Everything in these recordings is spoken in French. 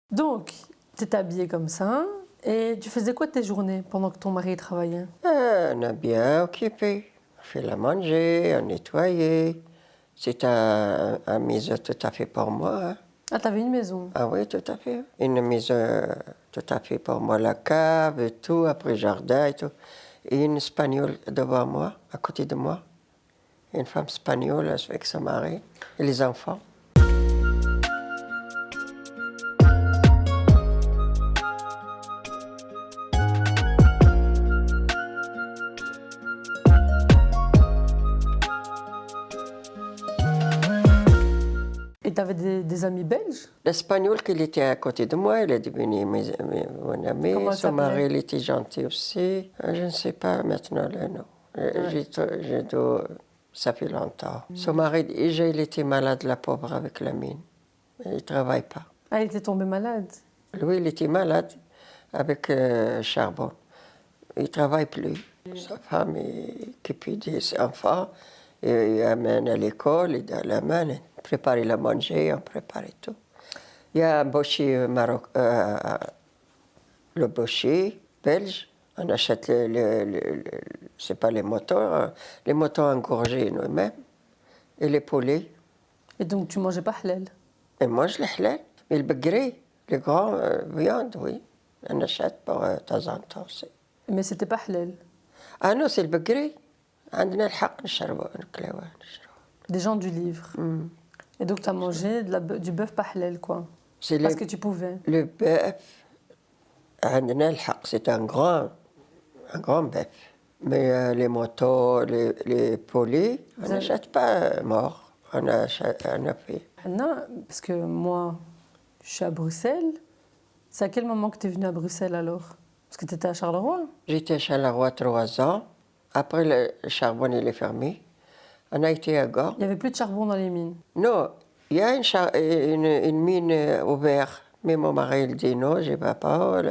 Donc, tu étais habillée comme ça, et tu faisais quoi de tes journées pendant que ton mari travaillait? On a bien occupé. On fait la manger, on nettoyait. C'est un maison tout à fait pour moi. Hein. Ah, t'avais une maison. Ah oui, tout à fait. Une maison tout à fait pour moi, la cave et tout, après le jardin et tout. Et une espagnole devant moi, à côté de moi. Une femme espagnole avec son mari et les enfants. Et t'avais des amis belges? L'espagnol qui était à côté de moi, il est devenu mon ami. Comment elle Son mari, s'appelait? il était gentil aussi. Je ne sais pas maintenant le nom. Ça fait longtemps. Son mari, déjà, il était malade, la pauvre, avec la mine. Il ne travaille pas. Ah, elle était tombée malade. Lui, il était malade avec charbon. Il ne travaille plus. Sa femme, il occupe des enfants. Il amène à l'école, il l'amène, il prépare la manger, on prépare tout. Il y a un boucher le boucher belge. On achète c'est pas les motos engorgés nous-mêmes et les poulets. Et donc, tu mangeais pas halal? Et moi, je les halal. Mais le begré, les grands viandes, oui. On achète pour de temps en temps aussi. Mais c'était pas halal. Ah non, c'est le begré. عندنا الحق نشربه ناكلوه نشربه. Des gens du livre. Et donc, tu as mangé du bœuf pas halal, quoi. Parce que tu pouvais. Le bœuf, عندنا الحق, c'est un grand bœuf. Mais les motos, les poulets, on n'achète pas mort. On a fait. Non, parce que moi, je suis à Bruxelles. C'est à quel moment que tu es venue à Bruxelles alors? Parce que tu étais à Charleroi. J'étais à Charleroi 3 ans. Après, le charbon il est fermé. On a été à Gand. Il n'y avait plus de charbon dans les mines. Non, il y a une mine ouverte. Mais mon mari il dit non, je ne vais pas.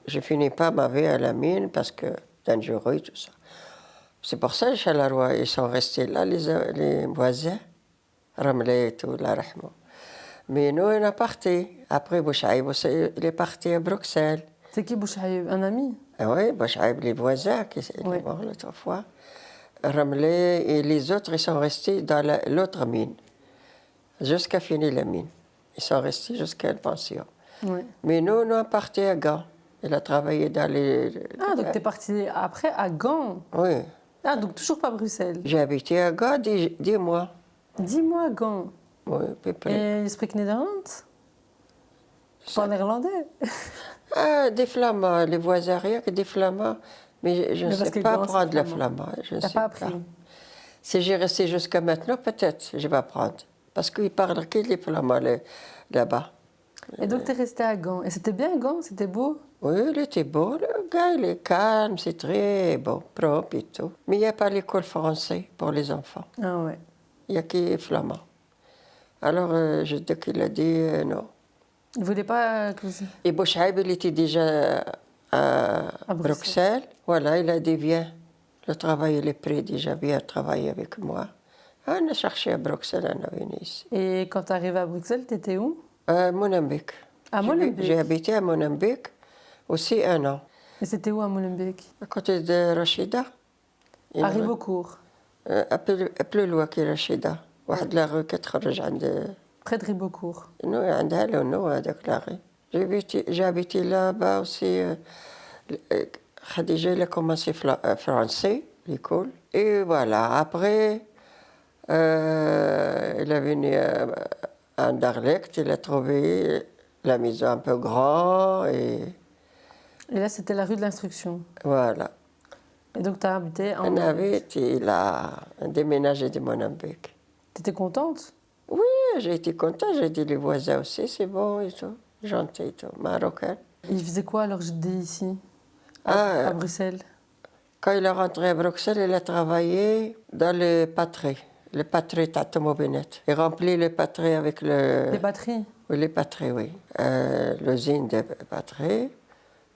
Je finis pas ma vie à la mine parce que dangereux et tout ça. C'est pour ça que Charleroi, ils sont restés là, les voisins. Ramleh et tout, la rahma. Mais nous, on a parti. Après, Bouchaïb, il est parti à Bruxelles. C'est qui Bouchaïb? Un ami? Ah oui, Bouchaïb, les voisins qui sont morts l'autre fois. Ramleh et les autres, ils sont restés dans l'autre mine, jusqu'à finir la mine. Ils sont restés jusqu'à la pension. Oui. Mais nous, on est partis à Gand. Il a travaillé dans les... Ah, donc tu es parti après à Gand? Oui. Ah, donc toujours pas Bruxelles? J'ai habité à Gand 10 mois. 10 mois à Gand? Oui, à peu près. Et je spreek Nederlands? Je parle néerlandais? Ah, des Flamands, les voisins, rien que des Flamands. Mais je ne sais pas apprendre le flamand. Je ne sais pas appris? Si j'ai resté jusqu'à maintenant, peut-être je vais apprendre. Parce qu'ils parlent que les Flamands là-bas. Et donc tu es resté à Gand. Et c'était bien Gand? C'était beau? Oui, il était beau. Le gars, il est calme, c'est très beau, propre et tout. Mais il n'y a pas l'école française pour les enfants. Ah ouais. Il n'y a que les Flamands. Alors, je dis qu'il a dit non. Il ne voulait pas que vous... Et Bouchaïb, il était déjà à Bruxelles. Voilà, il a dit viens. Le travail, il est prêt déjà, viens travailler avec moi. On a cherché à Bruxelles, on est venu ici. Et quand tu es arrivé à Bruxelles, tu étais où? À Molenbeek. À Molenbeek? J'ai habité à Molenbeek aussi 1 an. Et c'était où à Molenbeek? À côté de Rachida. À Ribeaucourt? plus loin que Rachida. واحد لا rue كتخرج عند Près de Ribeaucourt. Non, عندها لونو هذاك لا rue. J'ai habité là-bas aussi. Khadija, il a commencé français, l'école. Et voilà, après, il est venu à Anderlecht, il a trouvé la maison un peu grande. Et là, c'était la rue de l'Instruction. Voilà. Et donc, tu as habité en... On avait été là, déménagé de Molenbeek. Tu étais contente? Oui, j'ai été contente. J'ai dit les voisins aussi, c'est bon et tout. Gentil et tout, marocain. Il faisait quoi alors j'étais ici, à Bruxelles? Quand il est rentré à Bruxelles, il a travaillé dans le patrie Tatomobinette. Il remplit le patrie avec le... Les batteries? Oui, les patries, oui. L'usine des batteries.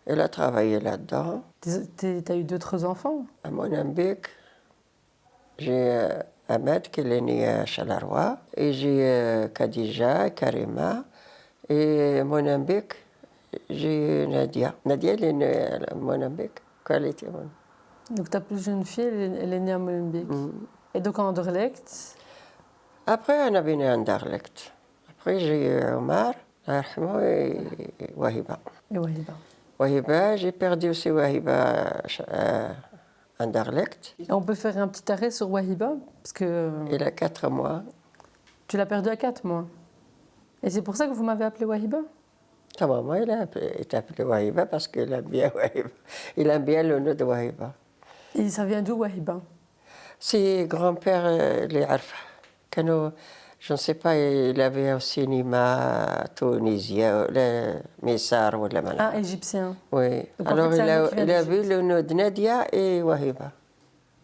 Il a travaillé là-dedans. T'as eu d'autres enfants? À Molenbeek, j'ai Ahmed qui est né à Charleroi. Et j'ai Khadija, Karima Et Molenbeek, j'ai eu Nadia. Nadia, elle est née à Molenbeek quand elle était bonne. Donc ta plus jeune fille, elle est née à Molenbeek. Et donc en Anderlecht. Après, on avait né à Anderlecht. Après, j'ai eu Omar, Arhmo et Wahiba. Et Wahiba. Wahiba, j'ai perdu aussi Wahiba à Anderlecht. Et on peut faire un petit arrêt sur Wahiba parce que Il a 4 mois. tu l'as perdu à 4 mois. Et c'est pour ça que vous m'avez appelé Wahiba? Ta maman, il est appelé Wahiba parce qu'il aime bien Wahiba. Il aime bien le nom de Wahiba. Et ça vient d'où Wahiba? Si grand-père les Arfa, je ne sais pas, il avait au cinéma tunisien, le Messar ou le Malak. Ah, égyptien. Oui. Donc, en Alors fait, c'est un nom qui vient il a vu d'Égypte. le nom de Nadia et Wahiba.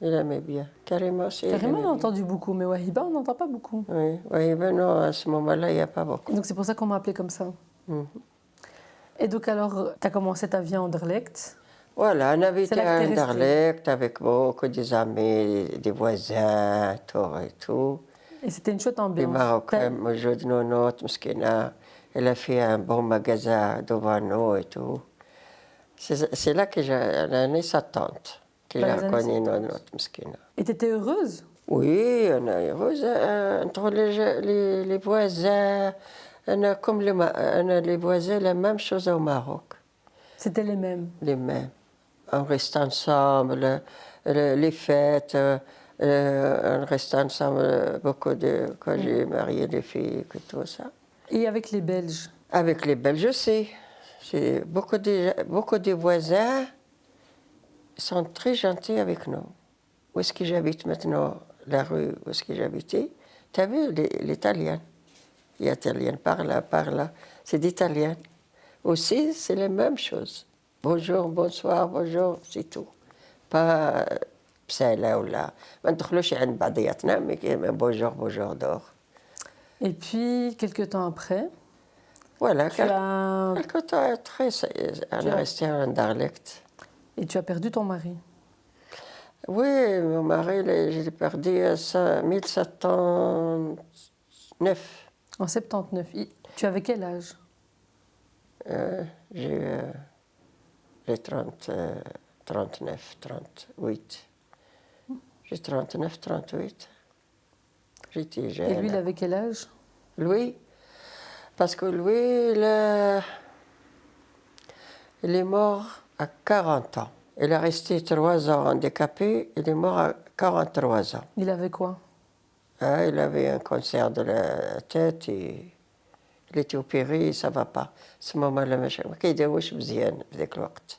Il aimait bien. Carrément aussi. il Carrément, on aimait a bien. entendu beaucoup, mais Wahiba, on n'entend pas beaucoup. Oui, Wahiba, non, à ce moment-là, il n'y a pas beaucoup. Et donc c'est pour ça qu'on m'a appelé comme ça. Mhm. Et donc alors, tu as commencé ta vie à Anderlecht. Voilà, on habitait C'est là que à t'es resté. Anderlecht avec beaucoup des amis, des voisins, tout et tout. Et c'était une chouette Les ambiance. Marocains, موجود نونوت مسكينة. Elle a fait un bon magasin devant nous et tout. C'est là que elle a né sa tante, qui Dans a les années reconnu 70. Nonot Mskina. Et tu étais heureuse? Oui, on est heureuse entre les voisins. On a comme on a les voisins, la même chose au Maroc, C'était les mêmes. les mêmes. On reste ensemble, les fêtes, on reste ensemble beaucoup de quand j'ai marié des filles, que tout ça. Et avec les Belges? Avec les Belges aussi. C'est beaucoup de voisins sont très gentils avec nous. Où est-ce que j'habite maintenant, la rue où est-ce que j'habitais, tu as vu l'italien. L'italien par là. C'est d'italien. Aussi, c'est la même chose. Bonjour, bonsoir, bonjour, c'est tout. Pas بسالة ولا ما ندخلوش عند بعضياتنا mais bonjour dehors. Et puis, quelques temps après, Voilà, tu as... quelque temps très, on est resté à Anderlecht. Et tu as perdu ton mari. Oui, mon mari, je l'ai perdu en 1709. En 79. Tu avais quel âge? J'ai 39, 38. J'ai 39, 38. J'étais jeune. Et lui, il avait quel âge? Lui, parce que lui, il est mort à 40 ans. Il est resté 3 ans handicapé, il est mort à 43 ans. Il avait quoi? Ah, il avait un cancer de la tête et il était opéré, ça ne va pas. À ce moment-là, ما كيداوش مزيان في ذاك الوقت.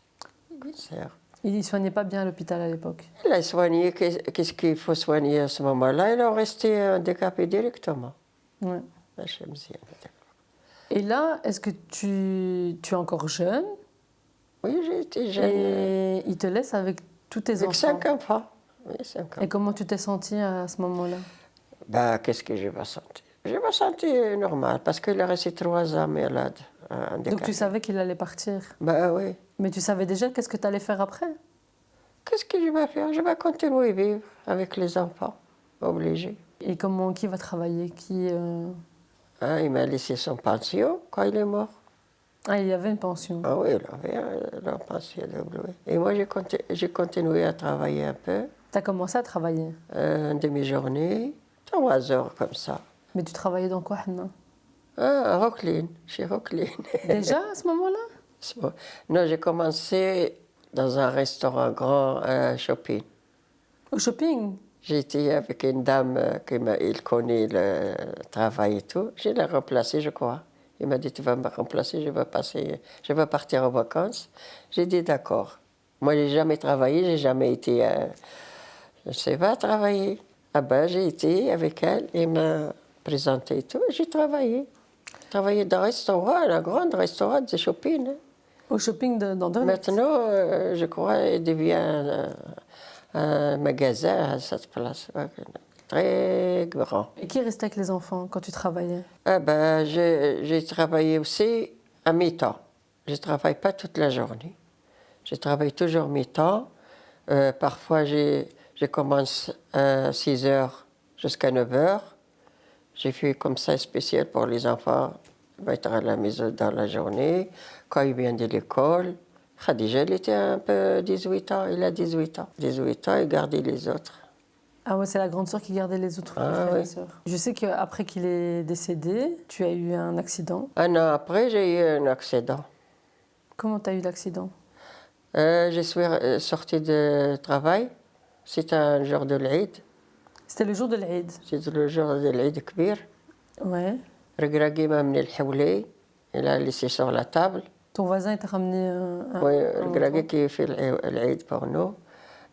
Cancer. Il ne soignait pas bien à l'hôpital à l'époque. Il a soigné, qu'est-ce qu'il faut soigner à ce moment-là? Il est resté handicapé directement. Ouais. ماشي مزيان هذاك. Et là, est-ce que tu es encore jeune? Oui, j'ai été jeune. Et il te laisse avec tous tes Avec enfants. 5 enfants. Oui, 5 ans. Et comment tu t'es sentie à ce moment-là? Ben, qu'est-ce que je vais sentir? Je vais sentir normal, parce qu'il est resté 3 ans malade. Donc tu savais qu'il allait partir. Ben oui. Mais tu savais déjà qu'est-ce que tu allais faire après? Qu'est-ce que je vais faire? Je vais continuer à vivre avec les enfants, obligé. Et qui va travailler? Hein, il m'a laissé son pension quand il est mort. Ah, il y avait une pension. Ah oui, il avait la pension double. Et moi, j'ai continué à travailler un peu, Tu as commencé à travailler. une demi-journée, 3 heures comme ça. Mais tu travaillais dans quoi, Hanna? Ah, à Rocklin, chez Rocklin. Déjà à ce moment-là? Non, j'ai commencé dans un restaurant grand shopping. Au shopping? J'étais avec une dame il connaît le travail et tout. Je l'ai remplacé, je crois. Il m'a dit, tu vas me remplacer, je vais partir en vacances. J'ai dit, d'accord. Moi, j'ai jamais travaillé, j'ai jamais été, je ne sais pas travailler. Ah ben, j'ai été avec elle, elle m'a présenté et tout, j'ai travaillé. J'ai travaillé dans un restaurant, un grand restaurant de shopping. Hein. Au shopping d'Anderlecht? Maintenant, je crois, il devient un magasin à cette place. Ouais, très grand. Et qui restait avec les enfants quand tu travaillais? Ah ben, j'ai travaillé aussi à mi-temps. Je ne travaille pas toute la journée. Je travaille toujours mi-temps. Parfois, je commence à 6 heures jusqu'à 9 heures. J'ai fait comme ça spécial pour les enfants il va être à la maison dans la journée. Quand il vient de l'école, Khadija, il était un peu 18 ans, il a 18 ans. 18 ans, il gardait les autres. Ah ouais, c'est la grande sœur qui gardait les autres frères et sœurs. Je sais qu'après qu'il est décédé, tu as eu un accident. Un an après, j'ai eu un accident. Comment tu as eu l'accident? Je suis sortie de travail. C'était un jour de l'Aïd. C'était le jour de l'Aïd. C'était le jour de l'Aïd Kbir. Ouais. Regragui m'a amené le hawli. Il a laissé sur la table. Ton voisin il t'a ramené Oui, Regragui qui fait l'Aïd pour nous.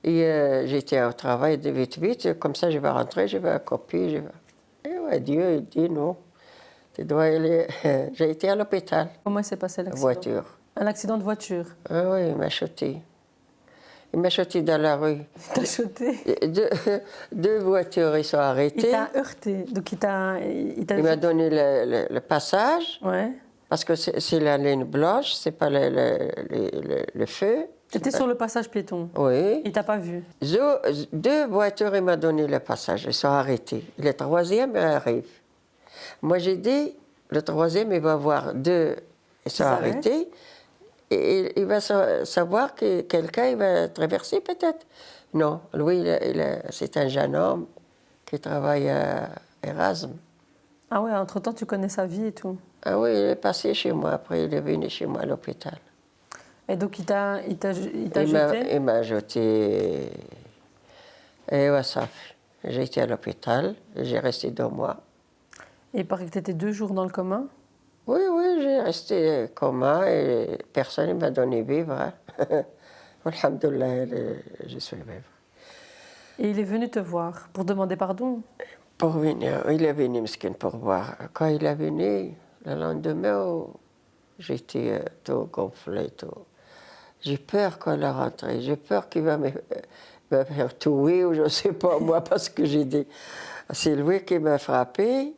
Et j'étais au travail de vite, comme ça je vais rentrer, je vais à copie. Et ouais, Dieu il dit non, tu dois aller. J'ai été à l'hôpital. Comment il s'est passé l'accident? Voiture. Un accident de voiture? Ah oui, il m'a chuté. Il m'a chuté dans la rue. Il t'a chuté? Deux voitures, ils sont arrêtés. Il t'a heurté, donc il m'a donné le passage, ouais. Parce que c'est la ligne blanche, c'est pas le feu. Tu étais sur le passage piéton? Oui. Il t'a pas vu? Deux voitures, il m'a donné le passage, ils sont arrêtés. Le troisième, il arrive. Moi, j'ai dit, le troisième, il va voir deux, ils sont arrêtés. Et il va savoir que quelqu'un il va traverser peut-être. Non, lui, c'est un jeune homme qui travaille à Erasme. Ah ouais, entre-temps, tu connais sa vie et tout? Ah oui, il est passé chez moi, après il est venu chez moi à l'hôpital. Et donc il t'a jeté? Il m'a jeté. Et ouais, ça. J'ai été à l'hôpital, j'ai resté 2 mois. Et il paraît que tu étais 2 jours dans le coma? Oui, j'ai resté coma et personne ne m'a donné vivre. Hein. Alhamdoulilah, je suis vivre. Et il est venu te voir pour demander pardon? Pour venir, il est venu, miskin, pour voir. Quand il est venu, le lendemain, j'étais tout gonflé, tout. J'ai peur quand il est rentré, j'ai peur qu'il va me faire tuer ou je ne sais pas moi, parce que j'ai dit, c'est lui qui m'a frappé.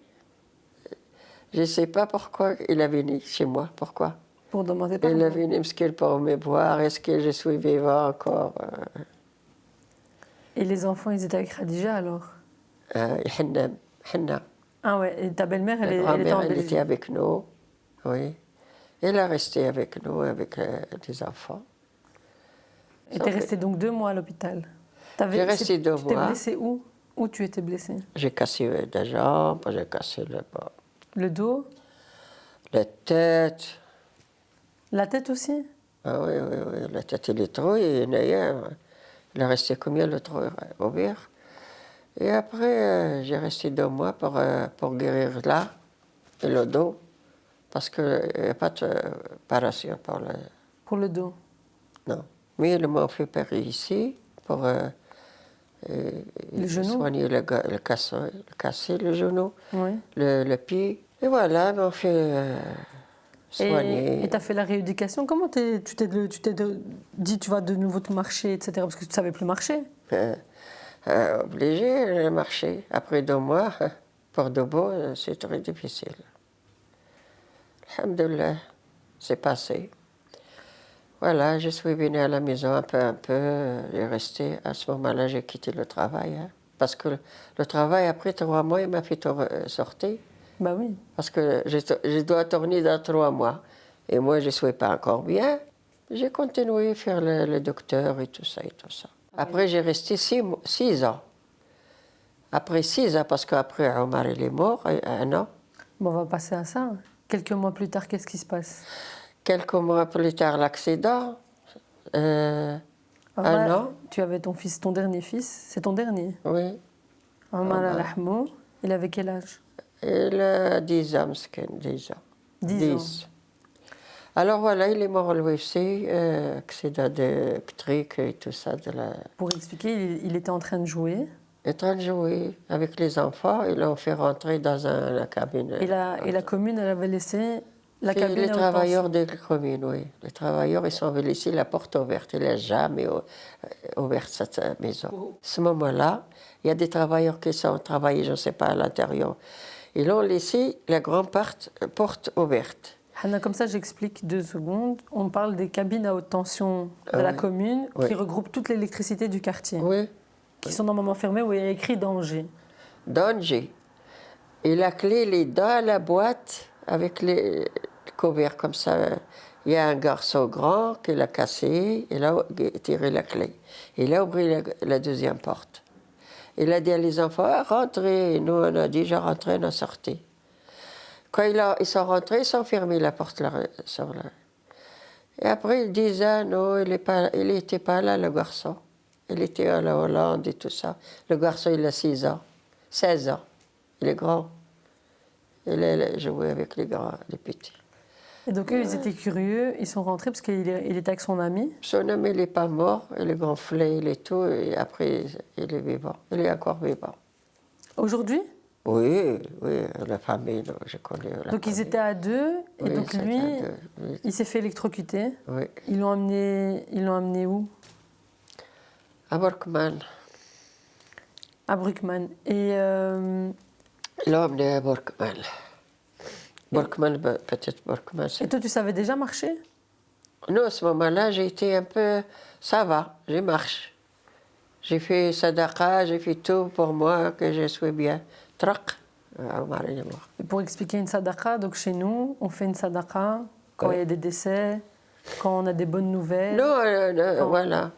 Je ne sais pas pourquoi il est venu chez moi, pourquoi. Pour demander pardon? Il est venu pour me voir, est-ce que je suis vivant encore. Et les enfants, ils étaient avec Khadija alors? Henna. Ah ouais, et ta belle-mère, elle était en Elle Belgique? était avec nous, oui. Elle est restée avec nous, avec les enfants. Et t'es resté donc 2 mois à l'hôpital? J'ai resté 2 mois. Tu t'es blessé où? Où tu étais blessé? J'ai cassé la jambe, j'ai cassé le dos? La tête. La tête aussi? Ah oui, la tête, elle est trouée, il est resté combien le trou ouvert. Et après, j'ai resté 2 mois pour guérir là, et le dos, parce qu'il n'y a pas de paration pour le dos? Non. Mais ils m'ont fait opérer ici pour le genou? Soigner le casser, le genou, oui. le pied. Et voilà, ils m'ont fait soigner. Et tu as fait la rééducation? Comment tu t'es dit tu vas de nouveau te marcher, etc. Parce que tu ne savais plus marcher? Obligé de marcher. Après 2 mois, pour de beau, c'est très difficile. Alhamdoulilah, c'est passé. Voilà, je suis venue à la maison un peu. J'ai resté. À ce moment-là, j'ai quitté le travail. Hein, parce que le travail, après 3 mois, il m'a fait sortir. Bah oui. Parce que je dois tourner dans 3 mois. Et moi, je ne suis pas encore bien. J'ai continué à faire le docteur et tout ça. Après, j'ai resté 6 ans. Après 6 ans, parce qu'après, Omar, il est mort, 1 an. Bon, on va passer à ça. Quelques mois plus tard, qu'est-ce qui se passe? Quelques mois plus tard, l'accident. 1 an. Tu avais ton fils, ton dernier fils. C'est ton dernier? Oui. Omar al-Ahmou. Il avait quel âge? Il a 10 ans, miskin, 10 ans. 10 ans. Alors voilà, il est mort lui aussi, accident électrique et tout ça. Pour expliquer, il était en train de jouer. Il est en train de jouer avec les enfants, ils l'ont fait rentrer dans la cabine. Et la commune, elle avait laissé la cabine. Les travailleurs de la commune, oui. Les travailleurs, ils avaient laissé la porte ouverte. Ils n'ont jamais ouvert cette maison. À ce moment-là, il y a des travailleurs qui sont travaillés, je ne sais pas, à l'intérieur. Ils ont laissé la grande porte ouverte. Hanna, comme ça, j'explique 2 secondes. On parle des cabines à haute tension de la commune qui regroupent toute l'électricité du quartier. Oui. Qui sont normalement fermées où il y a écrit danger. Danger. Et la clé, elle est dans la boîte avec les couverts comme ça. Il y a un garçon grand qui l'a cassé, il a tiré la clé. Il a ouvert la deuxième porte. Il a dit à les enfants, ah, rentrez. Nous, on a dit, je rentrais, on a sorti. Quand ils sont rentrés, ils ont fermé la porte là, sur là. Et après, ils disaient, non, il n'était pas là, le garçon. Il était à la Hollande et tout ça. Le garçon, il a 6 ans, 16 ans. Il est grand. Il a joué avec les grands, les petits. Et donc eux, ils étaient curieux, ils sont rentrés parce qu'il était avec son ami. Son ami, il n'est pas mort, il est gonflé, il est tout, et après, il est vivant. Il est encore vivant. Aujourd'hui? Oui, la famille, je connais la Donc ils famille. étaient à deux, et Oui, donc c'était lui, à deux, oui. il s'est fait électrocuter. Oui, Ils l'ont amené où? à Borkman. À Bruckmann. Et Ils l'ont emmené à Borkman. Borkman, peut-être Borkman. toi, tu savais déjà marcher? Non, à ce moment-là, j'ai été un peu... Ça va, je marche. J'ai fait sadaqa, j'ai fait tout pour moi, que je sois bien. Traq, Omar est mort. Et pour expliquer une sadaqa, donc chez nous, on fait une sadaqa quand il y a des décès, quand on a des bonnes nouvelles. Non, voilà.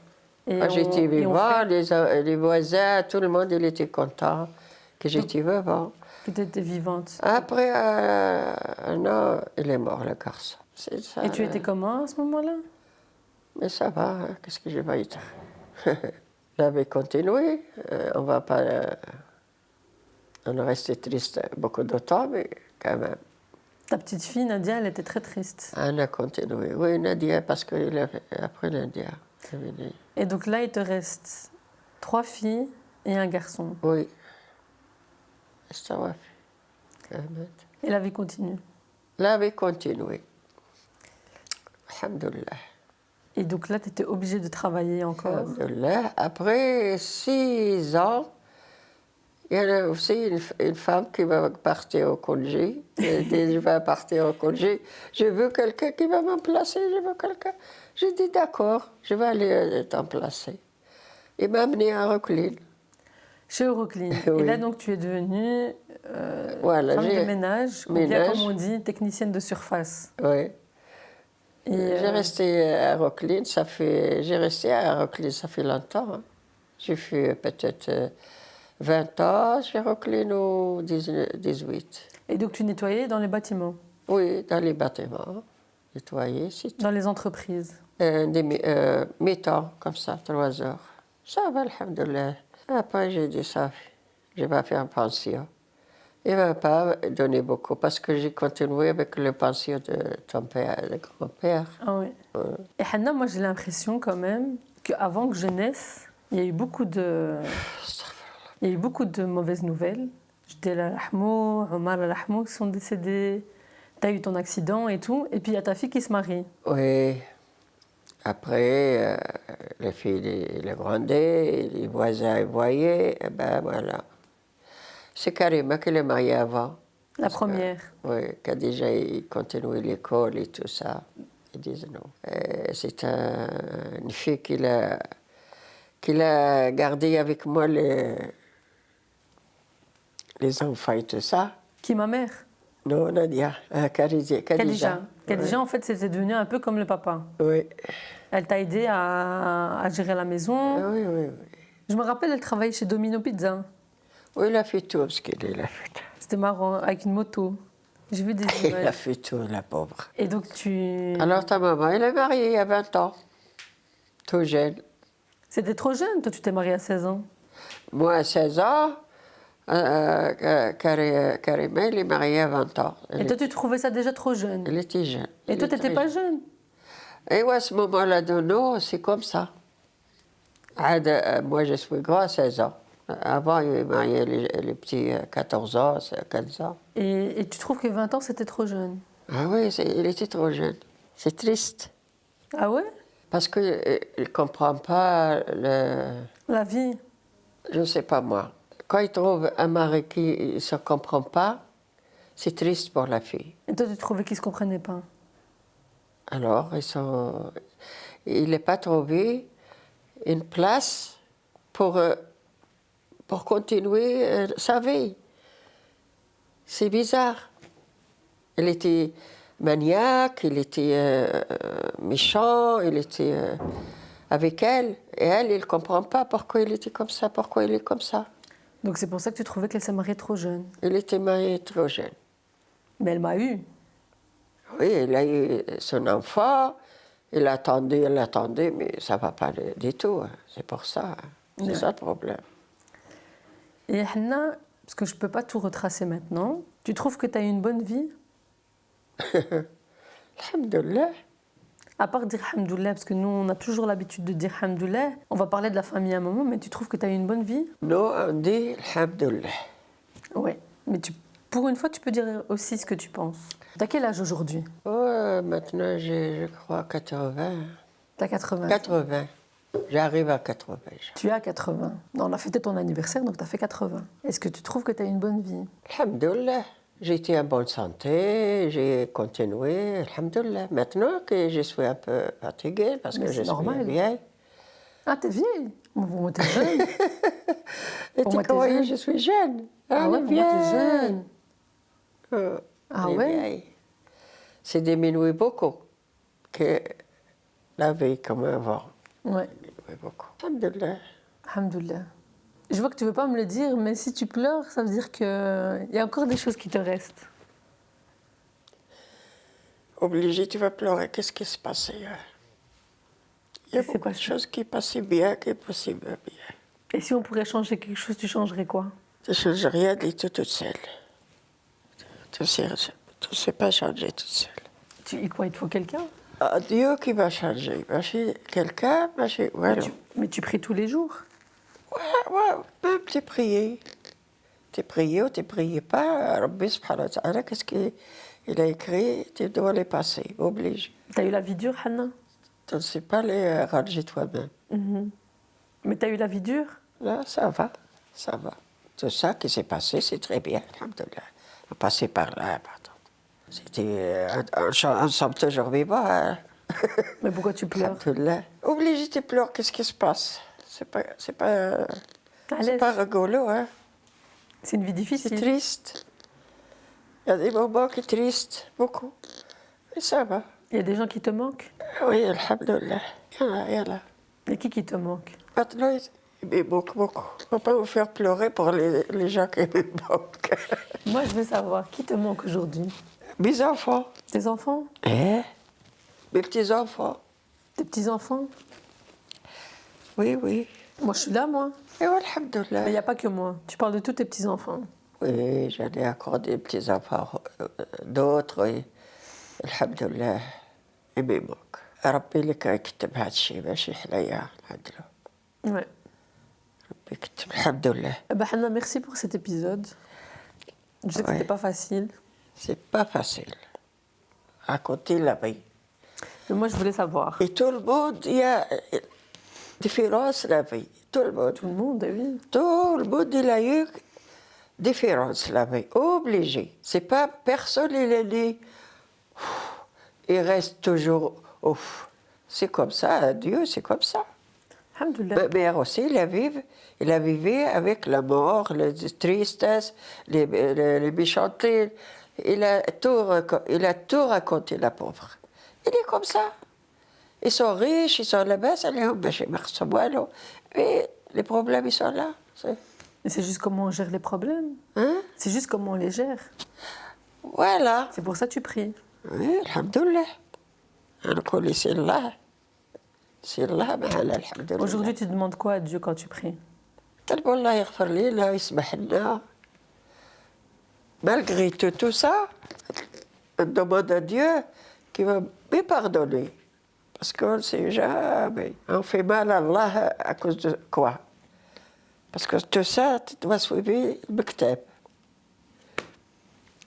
Et Quand j'étais et vivant, fait les voisins, tout le monde, il était content que j'étais vivant. que tu étais vivante. Après un an, il est mort, le garçon. C'est ça. Et tu étais comment à ce moment-là? Mais ça va, hein, qu'est-ce que je vais dire? J'avais continué, on va pas... on est resté triste beaucoup de temps, mais quand même. Ta petite fille, Nadia, elle était très triste. On a continué. Oui, Nadia, parce qu'après Nadia, c'est venu. Et donc là, il te reste 3 filles et un garçon. Oui. Ça va. Quand même. Et la vie continue. La vie continue. Alhamdulillah. Et donc là, tu étais obligée de travailler encore. Alhamdulillah. Après 6 ans, il y a aussi une femme qui va partir au congé. Elle dit, je vais partir au congé. Je veux quelqu'un qui va me placer. Je veux quelqu'un. J'ai dit, d'accord, je vais aller t'en placer. Il m'a amené à Rocklin. Chez Euroclean. Oui. Et là, donc, tu es devenue Voilà, femme de j'ai- ménage, ou bien, ménage. comme on dit, technicienne de surface. Oui. Et, J'ai resté à Rocklin, j'ai resté à Rocklin, ça fait longtemps. Hein. J'ai fait peut-être 20 ans chez Rocklin ou 18. et donc, tu nettoyais dans les bâtiments, Oui, dans les bâtiments, nettoyer, c'est tout. dans les entreprises. Mi-temps, comme ça, 3 heures. Ça va, alhamdoulilah. Après, j'ai dit ça, je vais faire une pension. Il ne m'a pas donné beaucoup parce que j'ai continué avec le pension de ton père, de grand-père. Ah oui. Et Hanna, moi, j'ai l'impression quand même qu'avant que je naisse, il y a eu beaucoup de mauvaises nouvelles. J'étais la Rahmou, Omar la Rahmou qui sont décédés. Tu as eu ton accident et tout. Et puis, il y a ta fille qui se marie. Oui. Après, les filles, les grandaient, les voisins les voyaient, et ben voilà. C'est Karima qui l'a mariée avant. La première. Oui, qui a déjà continué l'école et tout ça. Ils disent non. C'est une fille qu'il a gardée avec moi les enfants et tout ça. Qui est ma mère? Non, Nadia, Khadija. Khadija, en fait, c'était devenu un peu comme le papa. Oui. Elle t'a aidé à gérer la maison. Oui. Je me rappelle, elle travaillait chez Domino Pizza. Oui, il a fait tout, parce qu'il a fait. C'était marrant, avec une moto. J'ai vu des Il a images. fait tout, la pauvre. Et donc, tu... Alors ta maman, elle est mariée à 20 ans, tout jeune. C'était trop jeune, toi, tu t'es mariée à 16 ans. Moi, à 16 ans, Karima, elle est mariée à 20 ans. Et toi, tu trouvais ça déjà trop jeune. Elle était jeune. Et toi, tu n'étais pas jeune. Et ouais, à ce moment-là de nous, c'est comme ça. Moi, je suis grand à 16 ans. Avant, il mariait les petits 14 ans, 15 ans. Et tu trouves que 20 ans, c'était trop jeune. Ah oui, il était trop jeune. C'est triste. Ah ouais? Parce qu'il ne comprend pas La vie. Je ne sais pas moi. Quand il trouve un mari qui ne se comprend pas, c'est triste pour la fille. Et toi, tu trouvais qu'ils ne se comprenaient pas. Alors, il n'a pas trouvé une place pour continuer sa vie. C'est bizarre. Il était maniaque, il était méchant, il était avec elle. Et elle, il ne comprend pas pourquoi il était comme ça, pourquoi il est comme ça. Donc c'est pour ça que tu trouvais qu'elle s'est mariée trop jeune. Il était marié trop jeune. Mais elle m'a eu. Oui, il a eu son enfant, il attendait, mais ça ne va pas du tout. Hein. C'est pour ça. Hein. C'est Ouais. ça le problème. Et Hanna, parce que je ne peux pas tout retracer maintenant, tu trouves que tu as eu une bonne vie? Alhamdulillah. À part dire Hamdoullah, parce que nous, on a toujours l'habitude de dire Hamdoullah. On va parler de la famille à un moment, mais tu trouves que tu as eu une bonne vie? Nous, on dit Alhamdulillah. Oui. Mais pour une fois, tu peux dire aussi ce que tu penses. T'as quel âge aujourd'hui? Oh, maintenant, j'ai, je crois, 80. T'as 80. 80. J'arrive à 80. Tu as 80. Non, on a fêté ton anniversaire, donc tu as fait 80. Est-ce que tu trouves que tu as une bonne vie? Alhamdulillah. J'étais en bonne santé, j'ai continué, alhamdulillah. Maintenant que je suis un peu fatiguée parce Mais que c'est je normal. suis vieille. Ah, t'es vieille? Pour moi, t'es jeune. Et Pour tu moi, t'es croyais jeune. que je suis jeune? Ah ouais, pour moi, t'es jeune. Ah Elle est ouais? vieille. C'est diminué beaucoup que la vie comme avant. Ouais. Diminué beaucoup. Alhamdulillah. Alhamdoulilah. Je vois que tu veux pas me le dire, mais si tu pleures, ça veut dire qu'il y a encore des choses qui te restent. Obligé, tu vas pleurer. Qu'est-ce qui s'est passé? Hein? Il y a Qu'est-ce qui s'est beaucoup de passé? choses qui passaient bien, qui passaient bien. Et si on pourrait changer quelque chose, tu changerais quoi? Je ne change rien du tout toute seule. Tout ne s'est pas changé toute seule. Quoi, il te faut quelqu'un? Ah, Dieu qui va changer. Quelqu'un, voilà. Mais tu pries tous les jours? Ouais, même tu prier. Tu prier ou tu priais pas, Rabbi subhanahu wa ta'ala, qu'est-ce qu'il a écrit, tu dois les passer, oblige. T'as eu la vie dure, Hanna? Tu ne sais pas les ranger toi-même. Mais t'as eu la vie dure? Là, ça va, ça va. Tout ça qui s'est passé, c'est très bien, alhamdoulilah. On passait par là, pardon. C'était, on sommes toujours vivants, hein. Mais pourquoi tu pleures? Alhamdoulilah. Obligé de pleurer, qu'est-ce qui se passe? C'est pas rigolo, hein. C'est une vie C'est difficile. triste. Il y a des moments qui sont tristes, beaucoup. Mais ça va. Il y a des gens qui te manquent? Oui, alhamdoulilah. Il y en a. Et qui te manque? Maintenant, il me manque beaucoup. On ne va pas vous faire pleurer pour les gens qui me manquent. Moi, je veux savoir, qui te manque aujourd'hui? Mes enfants. Tes enfants? Mes petits-enfants. Tes petits-enfants? Oui, oui. Moi, je suis là, moi. Et Mais alhamdoulilah. il n'y a pas que moi. Tu parles de tous tes petits-enfants. Oui, j'en ai encore des petits-enfants, d'autres, oui. Alhamdoulilah. Ils me manquent. ربي اللي كان يكتب هذا الشيء ماشي حنايا نعدلو. Ouais. ربي يكتب الحمد لله. Eh ben, Hanna, merci pour cet épisode. Je sais que Ouais. c'était pas facile. C'est pas facile. Raconter la vie. Mais moi, je voulais savoir. Et tout le monde, il y a différence la vie. Tout le monde. Tout le monde, oui. Tout le monde, il a eu différence la vie. Obligé. C'est pas personne, il est dit. Il reste toujours ouf. C'est comme ça, Dieu, c'est comme ça. Alhamdoulilah. Ma mère aussi, il a vécu avec la mort, la tristesse, les méchancetés. Il a tout raconté, la pauvre. Il est comme ça. Ils sont riches, ils sont là-bas, mais les problèmes, ils sont là. Mais c'est juste comment on gère les problèmes. Hein? C'est juste comment on les gère. Voilà. C'est pour ça que tu pries. Oui, alhamdoulilah. On connaît celle-là. Celle-là, alhamdoulilah. Aujourd'hui, tu demandes quoi à Dieu quand tu pries? طلبوا الله يغفر لنا ويسمح لنا. Malgré tout ça, on demande à Dieu qu'il va me pardonner. Parce qu'on ne sait jamais. On fait mal à Allah à cause de quoi? Parce que tout ça, tu dois suivre le Mektab.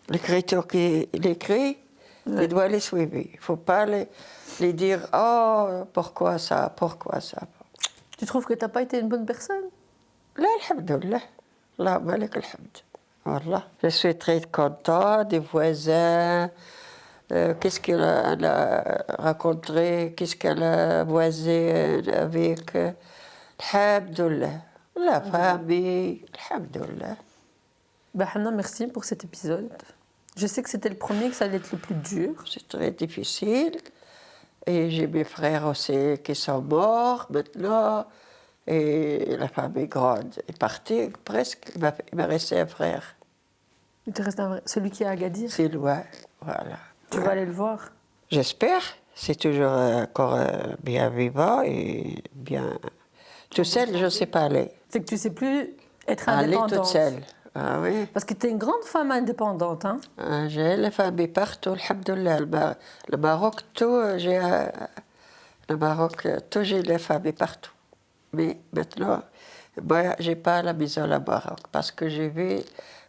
L'écriture qu'il écrit, Ouais. il doit les suivre. Il ne faut pas les dire « Oh, pourquoi ça? Pourquoi ça ?» Tu trouves que tu n'as pas été une bonne personne? Là, alhamdoulilah. Allahumma lak alhamd. Wallah. Je suis très content des voisins. Qu'est-ce qu'elle a rencontré? Qu'est-ce qu'elle a voisé avec? Alhamdoulilah. La famille. Alhamdoulilah. Ben, Hanna, merci pour cet épisode. Je sais que c'était le premier, que ça allait être le plus dur. C'est très difficile. Et j'ai mes frères aussi qui sont morts maintenant. Et la famille grande est partie presque. Il m'a resté un frère. Il te reste celui qui est à Agadir. C'est loin, voilà. Tu vas aller le voir. J'espère. C'est toujours encore bien vivant et bien... Tout seul, je ne sais pas aller. C'est que tu ne sais plus être Aller indépendante. toute seule. Ah oui. Parce que tu es une grande femme indépendante. Hein? J'ai la famille partout, alhamdoulilah. Le Maroc, tout, j'ai la famille partout. Mais maintenant, moi, je n'ai pas la maison au Maroc. Parce que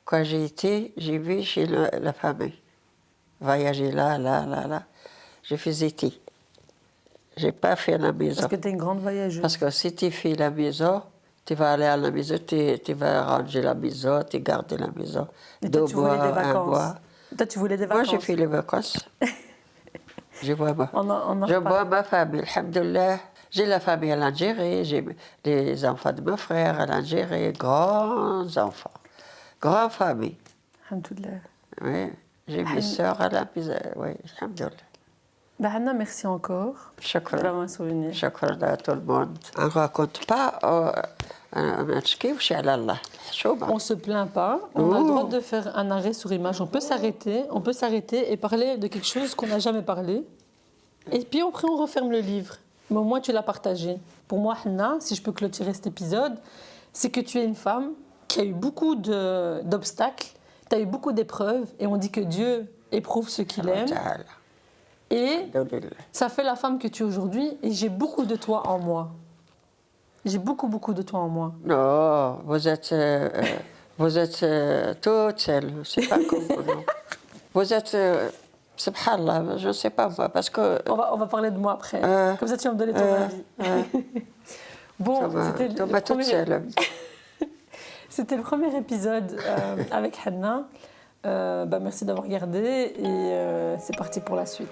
quand j'ai vu chez la famille. Voyager là. Je faisais tout. Je n'ai pas fait la maison. Parce que tu es une grande voyageuse. Parce que si tu fais la maison, tu vas aller à la maison, tu vas ranger la maison, tu gardes la maison. Et toi, tu voulais des vacances. Toi, tu voulais des vacances. Moi, j'ai fait les vacances. Je vois je vois ma famille, alhamdoulilah. J'ai la famille à l'Algérie, j'ai les enfants de mon frère à l'Algérie, grands enfants, grande famille. Alhamdoulilah. Oui, j'ai mes sœurs à la maison, oui, alhamdoulilah. Hanna, merci encore. Shukran. Vraiment un souvenir. Shukran à tout le monde. On ne raconte pas, on ne se plaint pas. On a le droit de faire un arrêt sur image. On peut s'arrêter et parler de quelque chose qu'on n'a jamais parlé. Et puis après, on referme le livre. Mais au moins, tu l'as partagé. Pour moi, Hanna, si je peux clôturer cet épisode, c'est que tu es une femme qui a eu beaucoup d'obstacles, tu as eu beaucoup d'épreuves, et on dit que Dieu éprouve ceux qu'il aime. Et ça fait la femme que tu es aujourd'hui, et j'ai beaucoup de toi en moi. J'ai beaucoup de toi en moi. Non, vous êtes toute seule, c'est pas comme vous. Vous êtes, subhanallah, je ne sais pas moi, parce que... On va parler de moi après, comme ça tu vas me donner ton avis. Bon, c'était le premier épisode avec Hanna. Merci d'avoir regardé et c'est parti pour la suite.